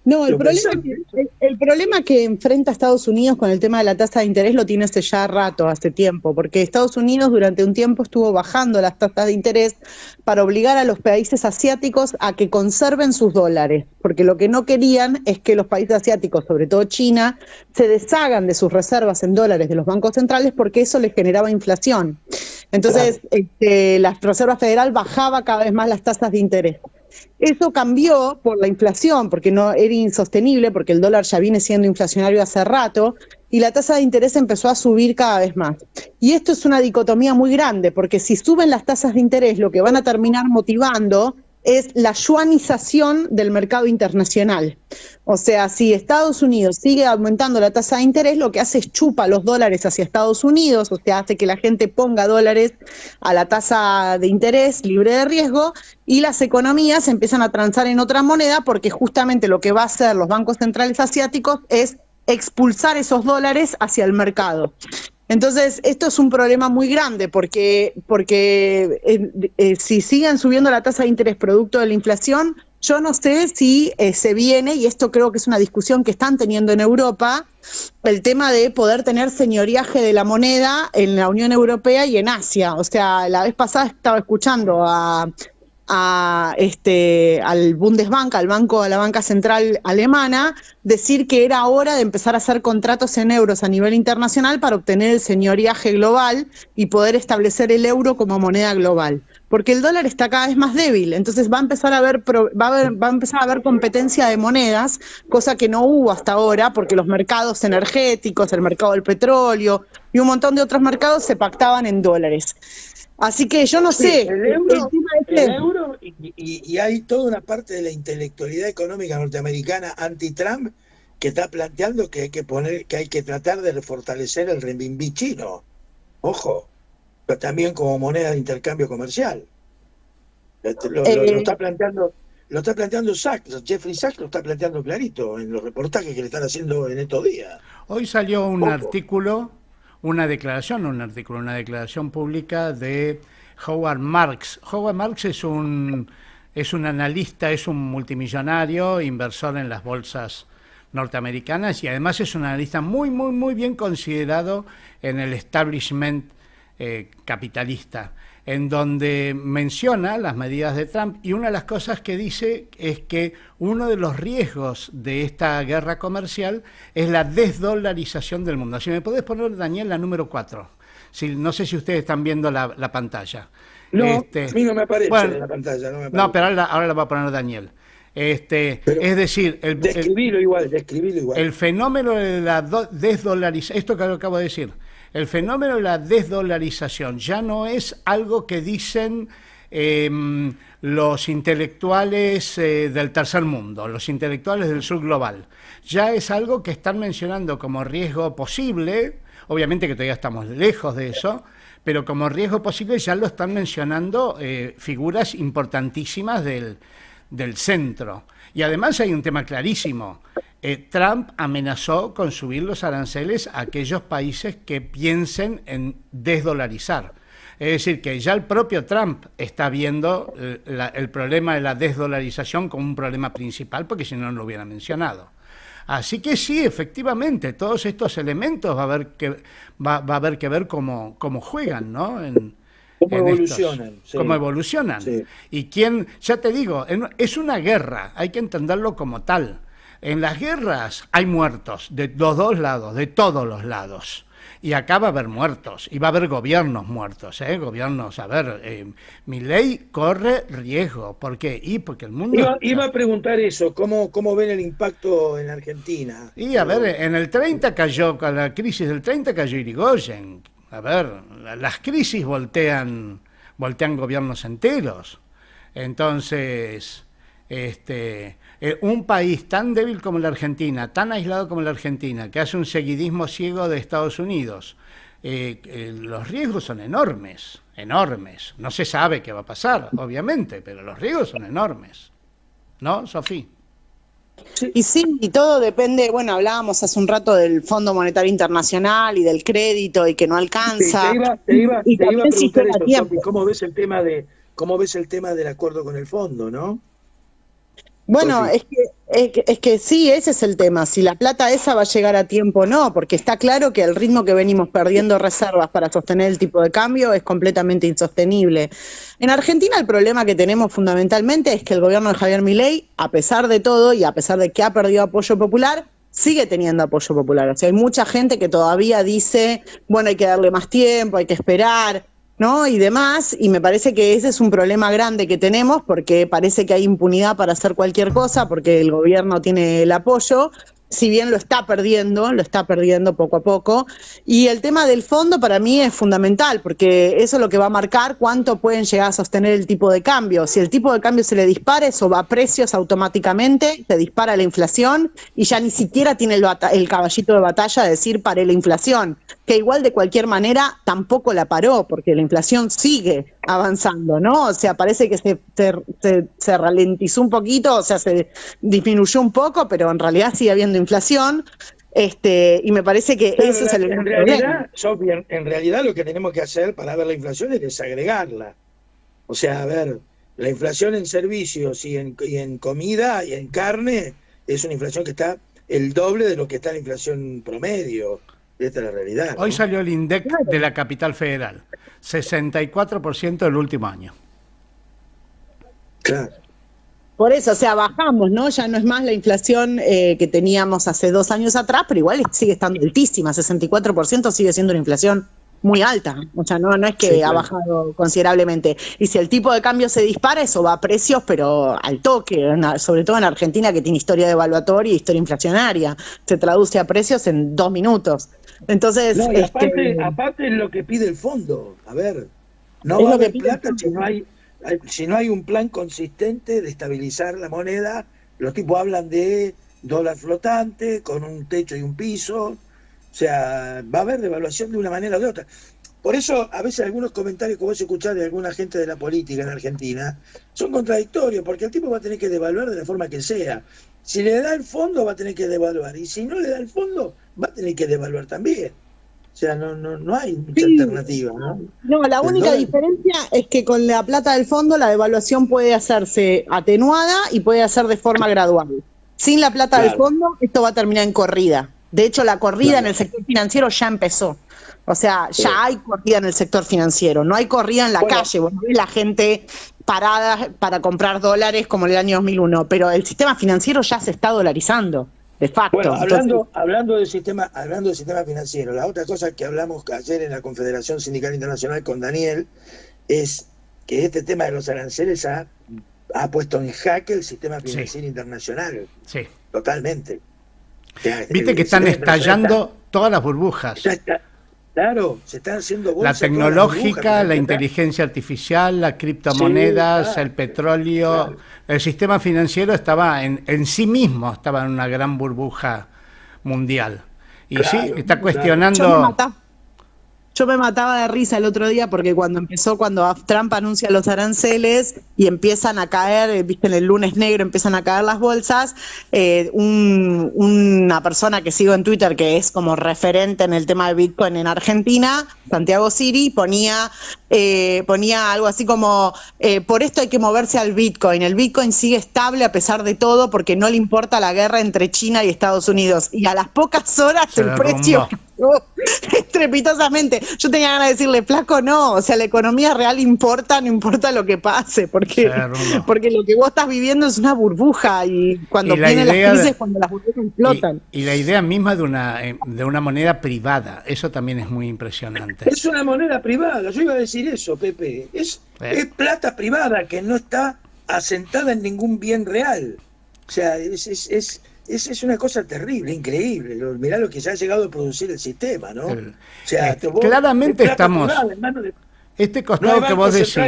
No, ¿Lo pensaste? el problema que enfrenta Estados Unidos con el tema de la tasa de interés lo tiene hace ya rato, hace tiempo, porque Estados Unidos durante un tiempo estuvo bajando las tasas de interés para obligar a los países asiáticos a que conserven sus dólares, porque lo que no querían es que los países asiáticos, sobre todo China, se deshagan de sus reservas en dólares de los bancos centrales porque eso les generaba inflación. Entonces, la Reserva Federal bajaba cada vez más las tasas de interés. Eso cambió por la inflación, porque no era insostenible, porque el dólar ya viene siendo inflacionario hace rato, y la tasa de interés empezó a subir cada vez más. Y esto es una dicotomía muy grande, porque si suben las tasas de interés, lo que van a terminar motivando es la yuanización del mercado internacional. O sea, si Estados Unidos sigue aumentando la tasa de interés, lo que hace es chupa los dólares hacia Estados Unidos, o sea, hace que la gente ponga dólares a la tasa de interés libre de riesgo y las economías empiezan a transar en otra moneda porque justamente lo que va a hacer los bancos centrales asiáticos es expulsar esos dólares hacia el mercado. Entonces, esto es un problema muy grande porque si siguen subiendo la tasa de interés producto de la inflación, yo no sé si se viene, y esto creo que es una discusión que están teniendo en Europa, el tema de poder tener señoriaje de la moneda en la Unión Europea y en Asia. O sea, la vez pasada estaba escuchando al Bundesbank, a la banca central alemana, decir que era hora de empezar a hacer contratos en euros a nivel internacional para obtener el señoriaje global y poder establecer el euro como moneda global. Porque el dólar está cada vez más débil, entonces va a empezar a haber competencia de monedas, cosa que no hubo hasta ahora, porque los mercados energéticos, el mercado del petróleo y un montón de otros mercados se pactaban en dólares. Así que yo no sé. El euro y hay toda una parte de la intelectualidad económica norteamericana anti-Trump que está planteando que hay que tratar de fortalecer el renminbi chino. Ojo, pero también como moneda de intercambio comercial. Lo está planteando, Sachs, Jeffrey Sachs lo está planteando clarito en los reportajes que le están haciendo en estos días. hoy salió un Ojo. artículo, una declaración pública de Howard Marks. Howard Marks es un analista, es un multimillonario, inversor en las bolsas norteamericanas y además es un analista muy, muy, muy bien considerado en el establishment capitalista, en donde menciona las medidas de Trump y una de las cosas que dice es que uno de los riesgos de esta guerra comercial es la desdolarización del mundo. Si me podés poner, Daniel, la número 4. No sé si ustedes están viendo la pantalla. No, a mí no me aparece en la pantalla. No, pero ahora la va a poner Daniel. Es decir, describilo igual. El fenómeno de la desdolarización, esto que acabo de decir, el fenómeno de la desdolarización ya no es algo que dicen los intelectuales del tercer mundo, los intelectuales del sur global. Ya es algo que están mencionando como riesgo posible, obviamente que todavía estamos lejos de eso, pero como riesgo posible ya lo están mencionando figuras importantísimas del centro. Y además hay un tema clarísimo. Trump amenazó con subir los aranceles a aquellos países que piensen en desdolarizar. Es decir, que ya el propio Trump está viendo el problema de la desdolarización como un problema principal, porque si no, no lo hubiera mencionado. Así que sí, efectivamente, todos estos elementos va a haber que ver cómo juegan, ¿no? ¿Cómo En evolucionan? Sí, cómo evolucionan. sí. Y quién, ya te digo, es una guerra, hay que entenderlo como tal. En las guerras hay muertos de los dos lados, de todos los lados. Y acá va a haber muertos, y va a haber gobiernos muertos, ¿eh? Gobiernos, a ver, Milei corre riesgo. ¿Por qué? Y porque el mundo... Iba a preguntar eso, ¿cómo ven el impacto en Argentina? Y a ver, en el 30 cayó, con la crisis del 30 cayó Irigoyen. A ver, las crisis voltean gobiernos enteros. Entonces, un país tan débil como la Argentina, tan aislado como la Argentina, que hace un seguidismo ciego de Estados Unidos, los riesgos son enormes, enormes. No se sabe qué va a pasar, obviamente, pero los riesgos son enormes. ¿No, Sofía? Y sí, y todo depende, bueno, hablábamos hace un rato del Fondo Monetario Internacional y del crédito y que no alcanza. Sí, te iba a preguntar eso, tiempo. Sofi, cómo ves el tema del acuerdo con el fondo, ¿no? Bueno, Sofi. es que sí, ese es el tema, si la plata esa va a llegar a tiempo o no, porque está claro que el ritmo que venimos perdiendo reservas para sostener el tipo de cambio es completamente insostenible. En Argentina el problema que tenemos fundamentalmente es que el gobierno de Javier Milei, a pesar de todo y a pesar de que ha perdido apoyo popular, sigue teniendo apoyo popular. O sea, hay mucha gente que todavía dice, bueno, hay que darle más tiempo, hay que esperar, ¿no? Y demás, y me parece que ese es un problema grande que tenemos porque parece que hay impunidad para hacer cualquier cosa porque el gobierno tiene el apoyo, si bien lo está perdiendo poco a poco. Y el tema del fondo para mí es fundamental porque eso es lo que va a marcar cuánto pueden llegar a sostener el tipo de cambio. Si el tipo de cambio se le dispara, eso va a precios automáticamente, se dispara la inflación y ya ni siquiera tiene el caballito de batalla de decir paré la inflación, que igual de cualquier manera tampoco la paró porque la inflación sigue avanzando, ¿no? O sea, parece que se ralentizó un poquito, o sea, se disminuyó un poco, pero en realidad sigue habiendo inflación, y me parece que Pero ese es el gran en problema. realidad, Sofi, en realidad lo que tenemos que hacer para ver la inflación es desagregarla. O sea, a ver, la inflación en servicios y en comida y en carne es una inflación que está el doble de lo que está la inflación promedio. Esta es la realidad, ¿no? Hoy salió el INDEC de la Capital Federal, 64% del último año. Claro. Por eso, o sea, bajamos, ¿no? Ya no es más la inflación que teníamos hace 2 años atrás, pero igual sigue estando altísima, 64% sigue siendo una inflación muy alta, o sea, no es que Sí, claro. ha bajado considerablemente. Y si el tipo de cambio se dispara, eso va a precios, pero al toque, sobre todo en Argentina, que tiene historia devaluatoria y historia inflacionaria, se traduce a precios en 2 minutos. Entonces, No, y aparte es lo que pide el fondo. A ver, no Es va a lo que haber pide el plata si no hay un plan consistente de estabilizar la moneda. Los tipos hablan de dólar flotante con un techo y un piso. O sea, va a haber devaluación de una manera o de otra. Por eso, a veces algunos comentarios que vos escuchás de alguna gente de la política en Argentina son contradictorios, porque el tipo va a tener que devaluar de la forma que sea. Si le da el fondo, va a tener que devaluar. Y si no le da el fondo, va a tener que devaluar también. O sea, no hay mucha alternativa, ¿no? No, la única diferencia es que con la plata del fondo la devaluación puede hacerse atenuada y puede hacer de forma gradual. Sin la plata del fondo, esto va a terminar en corrida. De hecho, la corrida en el sector financiero ya empezó. O sea, ya hay corrida en el sector financiero. No hay corrida en la calle. Vos ves la gente parada para comprar dólares como en el año 2001. Pero el sistema financiero ya se está dolarizando, de facto. Bueno, hablando del sistema financiero, la otra cosa que hablamos ayer en la Confederación Sindical Internacional con Daniel es que este tema de los aranceles ha puesto en jaque el sistema financiero internacional. Sí. Totalmente. O sea, Viste que están estallando todas las burbujas. Claro, se están haciendo bolsa. La tecnológica, la inteligencia artificial, las criptomonedas, el petróleo. Claro. El sistema financiero estaba en sí mismo, estaba en una gran burbuja mundial. Y sí, está cuestionando... Yo me mataba de risa el otro día porque cuando Trump anuncia los aranceles y empiezan a caer, viste, en el lunes negro empiezan a caer las bolsas, una persona que sigo en Twitter que es como referente en el tema de Bitcoin en Argentina, Santiago Siri, ponía algo así como, por esto hay que moverse al Bitcoin. El Bitcoin sigue estable a pesar de todo porque no le importa la guerra entre China y Estados Unidos. Y a las pocas horas el precio cayó estrepitosamente. Yo tenía ganas de decirle, flaco, no, o sea, la economía real importa, no importa lo que pase, porque lo que vos estás viviendo es una burbuja y cuando vienen las crisis, cuando las burbujas explotan. Y la idea misma de una moneda privada, eso también es muy impresionante. Es una moneda privada, yo iba a decir eso, Pepe, es plata privada que no está asentada en ningún bien real. O sea, es una cosa terrible, increíble. Mirá lo que ya ha llegado a producir el sistema, ¿no? Claramente estamos... Este costado que vos decís...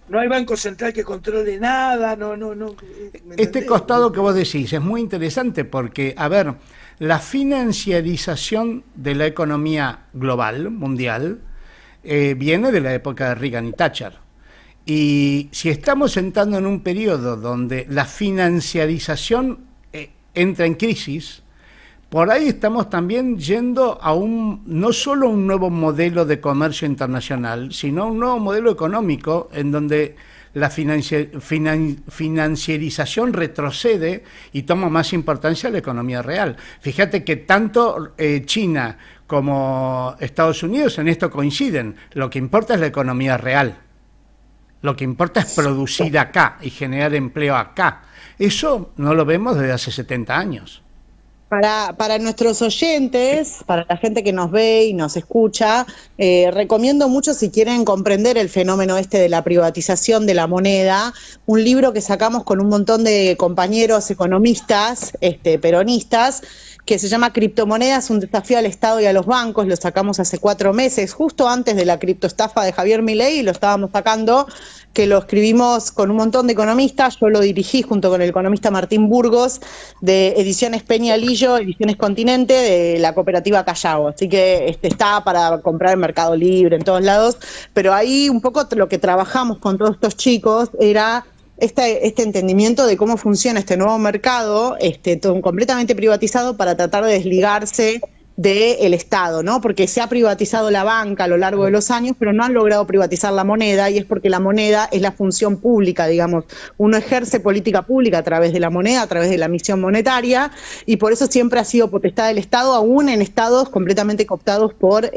No hay banco central que controle nada, no. Este costado que vos decís es muy interesante porque, a ver, la financiarización de la economía global, mundial, viene de la época de Reagan y Thatcher. Y si estamos entrando en un periodo donde la financiarización entra en crisis, por ahí estamos también yendo a no solo un nuevo modelo de comercio internacional, sino un nuevo modelo económico en donde la financiarización retrocede y toma más importancia la economía real. Fíjate que tanto China como Estados Unidos en esto coinciden. Lo que importa es la economía real. Lo que importa es producir acá y generar empleo acá. Eso no lo vemos desde hace 70 años. Para nuestros oyentes, para la gente que nos ve y nos escucha, recomiendo mucho, si quieren comprender el fenómeno de la privatización de la moneda, un libro que sacamos con un montón de compañeros economistas, peronistas, que se llama Criptomonedas, un desafío al Estado y a los bancos. Lo sacamos hace 4 meses, justo antes de la criptoestafa de Javier Milei, y lo estábamos sacando, que lo escribimos con un montón de economistas. Yo lo dirigí junto con el economista Martín Burgos, de Ediciones Peña Lillo, Ediciones Continente, de la cooperativa Callao. Así que está para comprar en Mercado Libre, en todos lados. Pero ahí un poco lo que trabajamos con todos estos chicos era este entendimiento de cómo funciona este nuevo mercado, todo completamente privatizado, para tratar de desligarse del Estado, ¿no? Porque se ha privatizado la banca a lo largo de los años, pero no han logrado privatizar la moneda, y es porque la moneda es la función pública, digamos. Uno ejerce política pública a través de la moneda, a través de la emisión monetaria, y por eso siempre ha sido potestad del Estado, aún en estados completamente cooptados por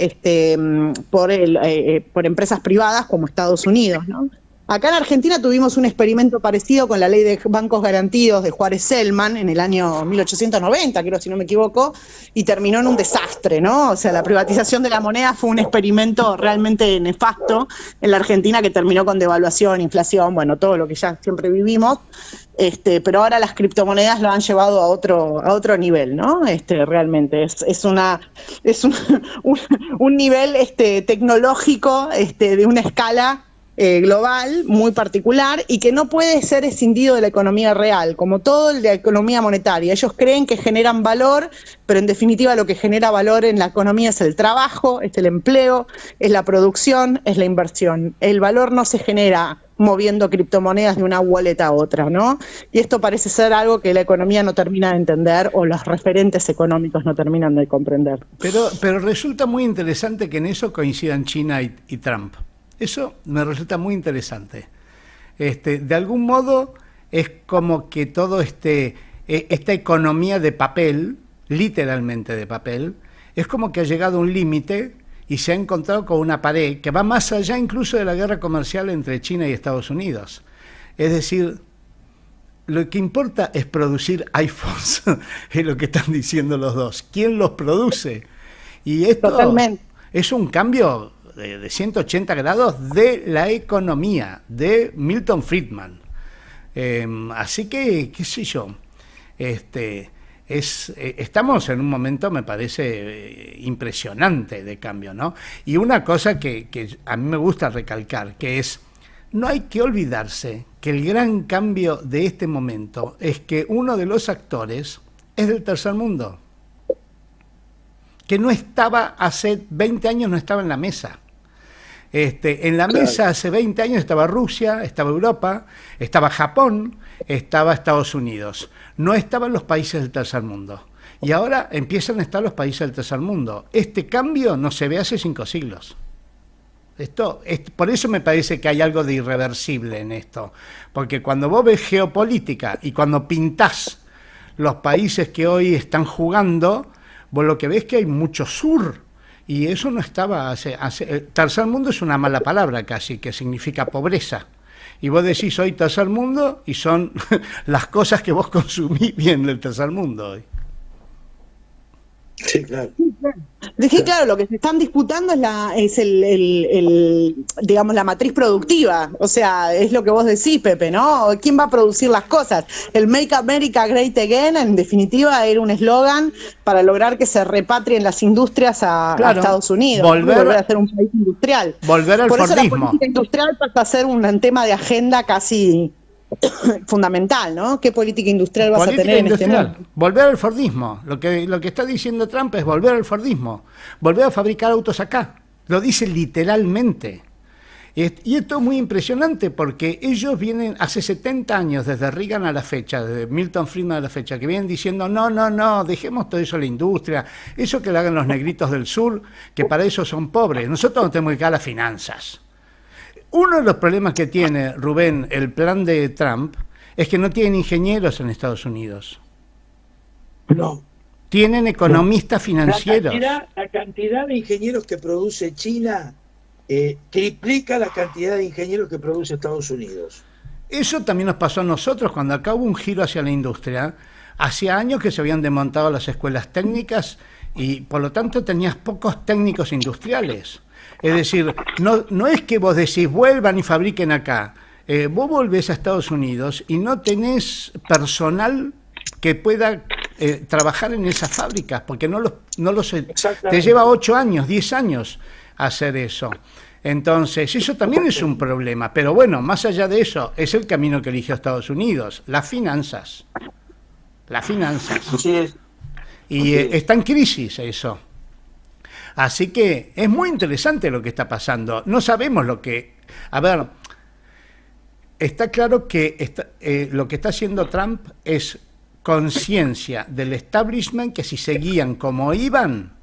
empresas privadas como Estados Unidos, ¿no? Acá en Argentina tuvimos un experimento parecido con la ley de bancos garantidos de Juárez Selman en el año 1890, creo, si no me equivoco, y terminó en un desastre, ¿no? O sea, la privatización de la moneda fue un experimento realmente nefasto en la Argentina, que terminó con devaluación, inflación, bueno, todo lo que ya siempre vivimos. Pero ahora las criptomonedas lo han llevado a otro nivel, ¿no? Realmente es un nivel tecnológico, de una escala global, muy particular, y que no puede ser escindido de la economía real, como todo el de la economía monetaria. Ellos creen que generan valor, pero en definitiva lo que genera valor en la economía es el trabajo, es el empleo, es la producción, es la inversión. El valor no se genera moviendo criptomonedas de una wallet a otra, ¿no? Y esto parece ser algo que la economía no termina de entender, o los referentes económicos no terminan de comprender. Pero resulta muy interesante que en eso coincidan China y Trump. Eso me resulta muy interesante. De algún modo es como que todo esta economía de papel, literalmente de papel, es como que ha llegado a un límite y se ha encontrado con una pared que va más allá incluso de la guerra comercial entre China y Estados Unidos. Es decir, lo que importa es producir iPhones, es lo que están diciendo los dos. ¿Quién los produce? Y esto Totalmente. Es un cambio de 180 grados de la economía, de Milton Friedman. Así que, qué sé yo, estamos en un momento, me parece, impresionante de cambio, ¿no? Y una cosa que a mí me gusta recalcar, que es, no hay que olvidarse que el gran cambio de este momento es que uno de los actores es del tercer mundo. que no estaba hace 20 años, no estaba en la mesa. En la mesa hace 20 años estaba Rusia, estaba Europa, estaba Japón, estaba Estados Unidos. No estaban los países del tercer mundo. Y ahora empiezan a estar los países del tercer mundo. Este cambio no se ve hace 5 siglos. Por eso me parece que hay algo de irreversible en esto. Porque cuando vos ves geopolítica y cuando pintás los países que hoy están jugando, vos lo que ves es que hay mucho sur. Y eso no estaba tercer mundo es una mala palabra casi, que significa pobreza. Y vos decís hoy tercer mundo y son las cosas que vos consumís bien del tercer mundo hoy. Sí, claro. Es que, claro, lo que se están disputando es digamos, la matriz productiva. O sea, es lo que vos decís, Pepe, ¿no? ¿Quién va a producir las cosas? El Make America Great Again, en definitiva, era un eslogan para lograr que se repatrien las industrias a Estados Unidos. Volver a ser un país industrial. Volver al Por eso Fordismo. la política industrial pasa a ser un tema de agenda casi fundamental, ¿no? ¿Qué política industrial vas a tener en este mundo? Volver al Fordismo. Lo que está diciendo Trump es volver al Fordismo. Volver a fabricar autos acá. Lo dice literalmente. Y esto es muy impresionante porque ellos vienen hace 70 años, desde Reagan a la fecha, desde Milton Friedman a la fecha, que vienen diciendo no, dejemos todo eso a la industria, eso que lo hagan los negritos del sur, que para eso son pobres. Nosotros no tenemos que dar las finanzas. Uno de los problemas que tiene, Rubén, el plan de Trump, es que no tienen ingenieros en Estados Unidos. No. Tienen economistas financieros. La cantidad de ingenieros que produce China triplica la cantidad de ingenieros que produce Estados Unidos. Eso también nos pasó a nosotros cuando acá hubo un giro hacia la industria. Hacía años que se habían desmontado las escuelas técnicas y por lo tanto tenías pocos técnicos industriales. Es decir, no es que vos decís vuelvan y fabriquen acá. Vos volvés a Estados Unidos y no tenés personal que pueda trabajar en esas fábricas, porque te lleva 8 años, 10 años hacer eso. Entonces, eso también es un problema. Pero bueno, más allá de eso, es el camino que eligió Estados Unidos, las finanzas. Las finanzas. Así es. Y está en crisis eso. Así que es muy interesante lo que está pasando. No sabemos lo que... A ver, está claro que lo que está haciendo Trump es conciencia del establishment que si seguían como iban,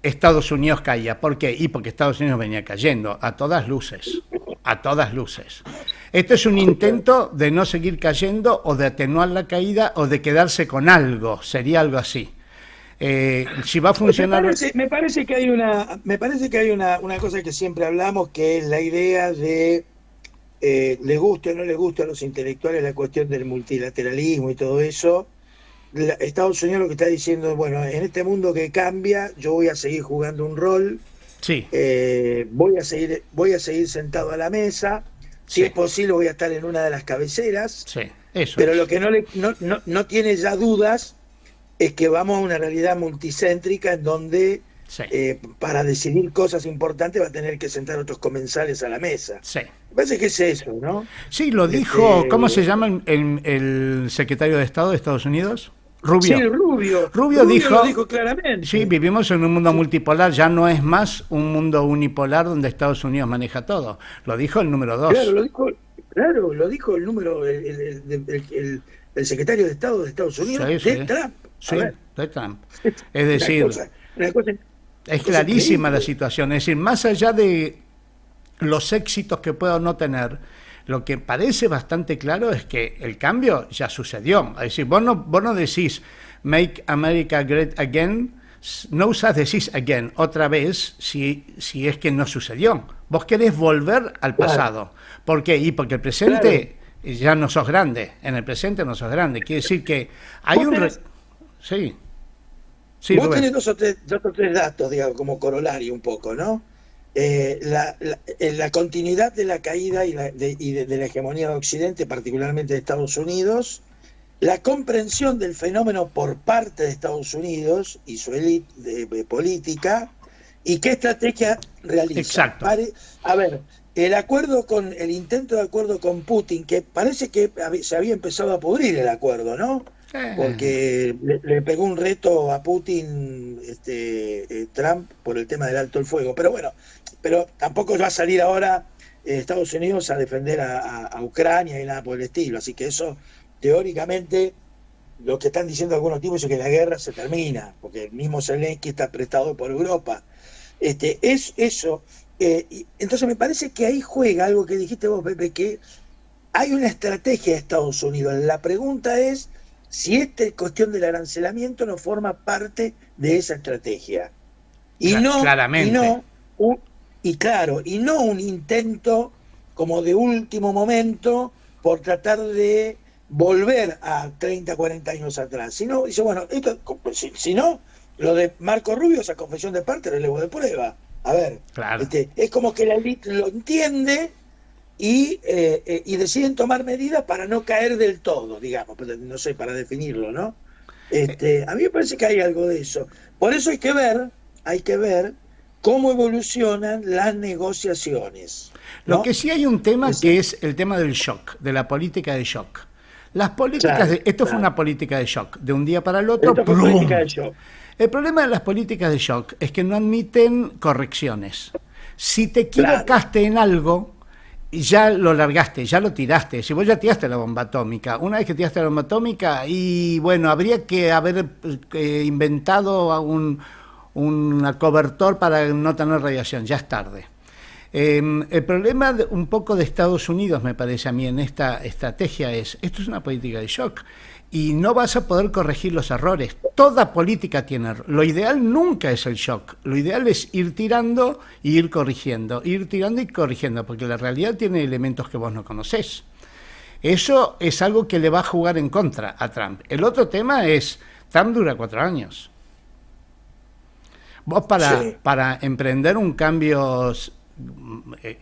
Estados Unidos caía. ¿Por qué? Y porque Estados Unidos venía cayendo, a todas luces. A todas luces. Esto es un intento de no seguir cayendo o de atenuar la caída o de quedarse con algo. Sería algo así. Si va a funcionar... Me parece que hay una cosa que siempre hablamos, que es la idea de le guste o no le guste a los intelectuales la cuestión del multilateralismo y todo eso. Estados Unidos lo que está diciendo es, bueno, en este mundo que cambia, yo voy a seguir jugando un rol, sí. voy a seguir sentado a la mesa, si es posible voy a estar en una de las cabeceras, pero lo que no tiene ya dudas es que vamos a una realidad multicéntrica en donde para decidir cosas importantes va a tener que sentar otros comensales a la mesa. Sí. Me parece que es eso, ¿no? Sí, lo dijo, ¿cómo se llama el secretario de Estado de Estados Unidos? Rubio. Sí, Rubio dijo, lo dijo claramente. Sí, vivimos en un mundo multipolar, ya no es más un mundo unipolar donde Estados Unidos maneja todo. Lo dijo el número 2. Claro, lo dijo el número, el secretario de Estado de Estados Unidos, Trump. Sí, de Trump. Es decir, es clarísima la situación. Es decir, más allá de los éxitos que pueda o no tener, lo que parece bastante claro es que el cambio ya sucedió. Es decir, vos no decís Make America Great Again, no decís again otra vez si es que no sucedió. Vos querés volver al pasado. ¿Por qué? Y porque el presente ya no sos grande. En el presente no sos grande. Quiere decir que hay Sí. Vos tenés dos o tres datos, digamos, como corolario un poco, ¿no? La continuidad de la caída y de la hegemonía de Occidente, particularmente de Estados Unidos, la comprensión del fenómeno por parte de Estados Unidos y su élite política, y qué estrategia realiza. Exacto. A ver, el intento de acuerdo con Putin, que parece que se había empezado a pudrir el acuerdo, ¿no? porque le pegó un reto a Putin, Trump, por el tema del alto el fuego. Pero bueno, pero tampoco va a salir ahora Estados Unidos a defender a Ucrania y nada por el estilo. Así que eso, teóricamente, lo que están diciendo algunos tipos es que la guerra se termina, porque el mismo Zelensky está prestado por Europa. Es eso. Entonces me parece que ahí juega algo que dijiste vos, Pepe, que hay una estrategia de Estados Unidos. La pregunta es si esta cuestión del arancelamiento no forma parte de esa estrategia. Y no, claramente. Y no un intento como de último momento por tratar de volver a 30, 40 años atrás. Sino, dice, bueno, si no, lo de Marco Rubio, esa confesión de parte, relevo de prueba. A ver, claro. Es como que la élite lo entiende y deciden tomar medidas para no caer del todo, digamos, no sé, para definirlo, ¿no? A mí me parece que hay algo de eso. Por eso hay que ver cómo evolucionan las negociaciones, ¿no? Lo que sí hay un tema que es el tema del shock, de la política de shock. Las políticas esto fue una política de shock, de un día para el otro. Esto fue política de shock. El problema de las políticas de shock es que no admiten correcciones. Si te equivocaste en algo, ya lo largaste, ya lo tiraste. Si vos ya tiraste la bomba atómica, una vez que tiraste la bomba atómica, y bueno, habría que haber inventado un cobertor para no tener radiación, ya es tarde. El problema un poco de Estados Unidos, me parece a mí, en esta estrategia esto es una política de shock y no vas a poder corregir los errores. Toda política tiene errores. Lo ideal nunca es el shock, lo ideal es ir tirando y ir corrigiendo, ir tirando y corrigiendo, porque la realidad tiene elementos que vos no conocés. Eso es algo que le va a jugar en contra a Trump. El otro tema es, Trump dura 4 años. Vos para emprender un cambio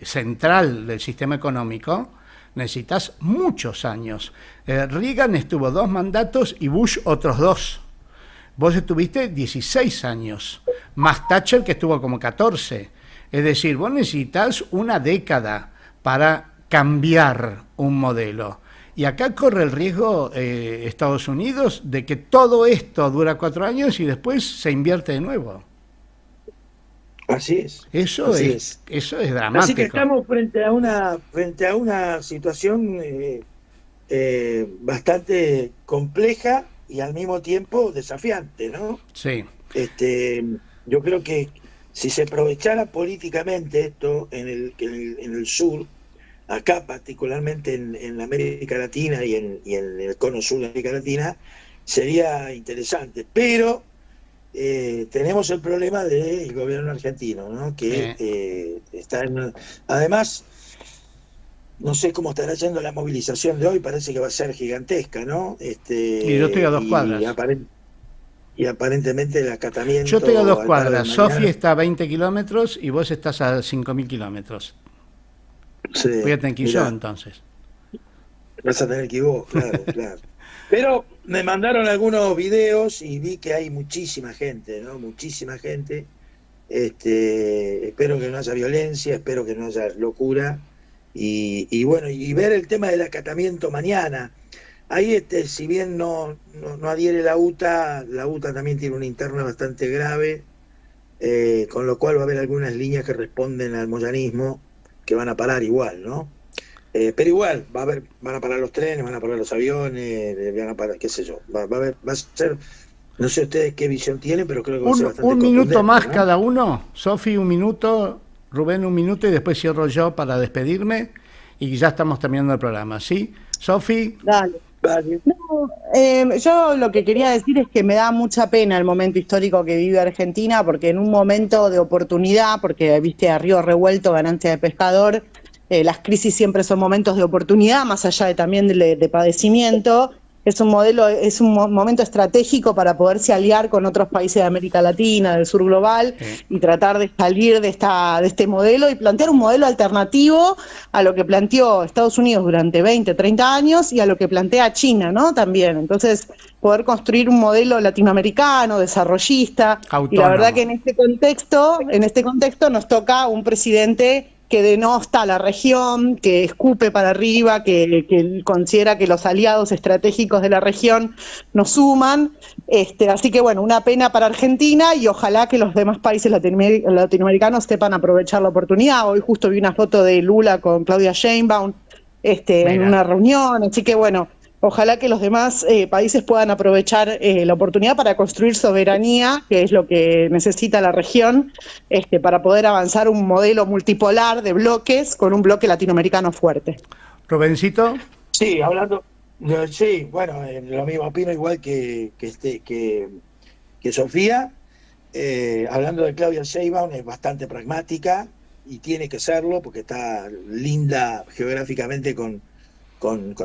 central del sistema económico necesitas muchos años. Reagan estuvo 2 mandatos y Bush otros 2. Vos estuviste 16 años, más Thatcher que estuvo como 14. Es decir, vos necesitas una década para cambiar un modelo. Y acá corre el riesgo Estados Unidos de que todo esto dura 4 años y después se invierte de nuevo. Así es. Eso es dramático. Así que estamos frente a una situación bastante compleja y al mismo tiempo desafiante, ¿no? Sí. Yo creo que si se aprovechara políticamente esto en el sur, acá particularmente en la América Latina y en el cono sur de América Latina, sería interesante. Pero tenemos el problema del gobierno argentino, ¿no? Que está además, no sé cómo estará yendo la movilización de hoy, parece que va a ser gigantesca, ¿no? Y yo estoy a 2 cuadras. Y aparentemente el acatamiento... Yo estoy a 2 cuadras, Sofi está a 20 kilómetros y vos estás a 5.000 kilómetros. Sí, voy a tener que ir yo entonces. Vas a tener que ir vos, claro, claro. Pero me mandaron algunos videos y vi que hay muchísima gente, ¿no? Muchísima gente. Espero que no haya violencia, espero que no haya locura. Y bueno, y ver el tema del acatamiento mañana. Ahí, si bien no adhiere la UTA también tiene una interna bastante grave, con lo cual va a haber algunas líneas que responden al moyanismo que van a parar igual, ¿no? Pero igual, van a parar los trenes, van a parar los aviones, van a parar, qué sé yo, va a ser, no sé ustedes qué visión tienen, pero creo que va a ser bastante un minuto más, ¿no? Cada uno, Sofi 1 minuto, Rubén 1 minuto y después cierro yo para despedirme y ya estamos terminando el programa, ¿sí? Sofi. Dale. Vale. No, yo lo que quería decir es que me da mucha pena el momento histórico que vive Argentina, porque en un momento de oportunidad, porque viste a río revuelto, ganancia de pescador, las crisis siempre son momentos de oportunidad, más allá de también de padecimiento. Es un momento estratégico para poderse aliar con otros países de América Latina, del sur global, y tratar de salir de este modelo y plantear un modelo alternativo a lo que planteó Estados Unidos durante 20, 30 años y a lo que plantea China, ¿no? También. Entonces, poder construir un modelo latinoamericano, desarrollista, autónomo. Y la verdad que en este contexto nos toca un presidente que denosta a la región, que escupe para arriba, que considera que los aliados estratégicos de la región nos suman. Así que bueno, una pena para Argentina y ojalá que los demás países latinoamericanos sepan aprovechar la oportunidad. Hoy justo vi una foto de Lula con Claudia Sheinbaum en una reunión, así que bueno, ojalá que los demás países puedan aprovechar la oportunidad para construir soberanía, que es lo que necesita la región, para poder avanzar un modelo multipolar de bloques con un bloque latinoamericano fuerte. Rubencito. Sí, sí, bueno, lo mismo opino igual que Sofía. Hablando de Claudia Sheinbaum, es bastante pragmática y tiene que serlo porque está linda geográficamente con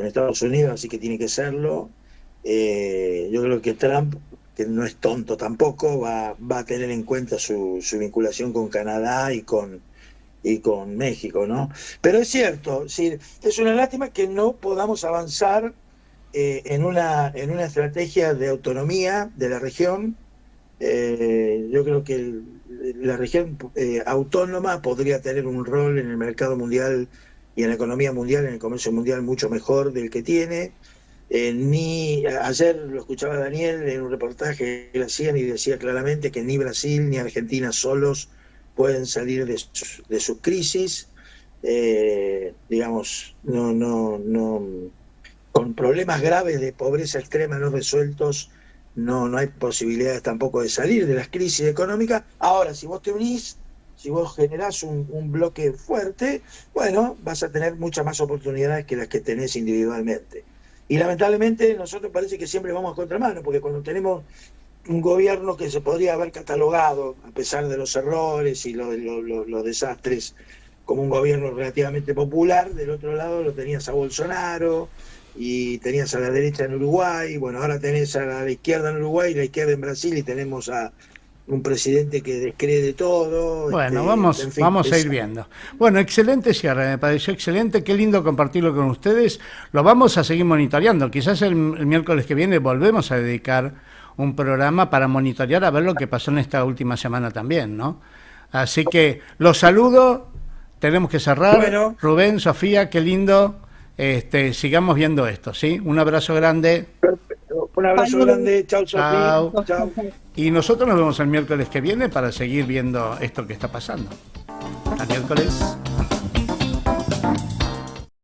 Estados Unidos, así que tiene que serlo. Yo creo que Trump, que no es tonto tampoco, va a tener en cuenta su vinculación con Canadá y con México, ¿no? Pero es cierto, sí, es una lástima que no podamos avanzar en una estrategia de autonomía de la región. Yo creo que la región autónoma podría tener un rol en el mercado mundial y en la economía mundial, en el comercio mundial, mucho mejor del que tiene. Ayer lo escuchaba Daniel en un reportaje que le hacían y decía claramente que ni Brasil ni Argentina solos pueden salir de sus crisis. Digamos, con problemas graves de pobreza extrema no resueltos, no hay posibilidades tampoco de salir de las crisis económicas. Ahora, si vos te unís, si vos generás un bloque fuerte, bueno, vas a tener muchas más oportunidades que las que tenés individualmente. Y lamentablemente nosotros parece que siempre vamos a contramano, porque cuando tenemos un gobierno que se podría haber catalogado, a pesar de los errores y los desastres, como un gobierno relativamente popular, del otro lado lo tenías a Bolsonaro, y tenías a la derecha en Uruguay, bueno, ahora tenés a la izquierda en Uruguay y la izquierda en Brasil, y tenemos a un presidente que descree de todo. Bueno, vamos a ir viendo. Bueno, excelente cierre, me pareció excelente, qué lindo compartirlo con ustedes. Lo vamos a seguir monitoreando. Quizás el miércoles que viene volvemos a dedicar un programa para monitorear a ver lo que pasó en esta última semana también, ¿no? Así que los saludo, tenemos que cerrar. Bueno. Rubén, Sofía, qué lindo. Sigamos viendo esto, ¿sí? Un abrazo grande. Perfecto. Un abrazo grande. Chau, Sofía. Chau. Y nosotros nos vemos el miércoles que viene para seguir viendo esto que está pasando. Hasta miércoles.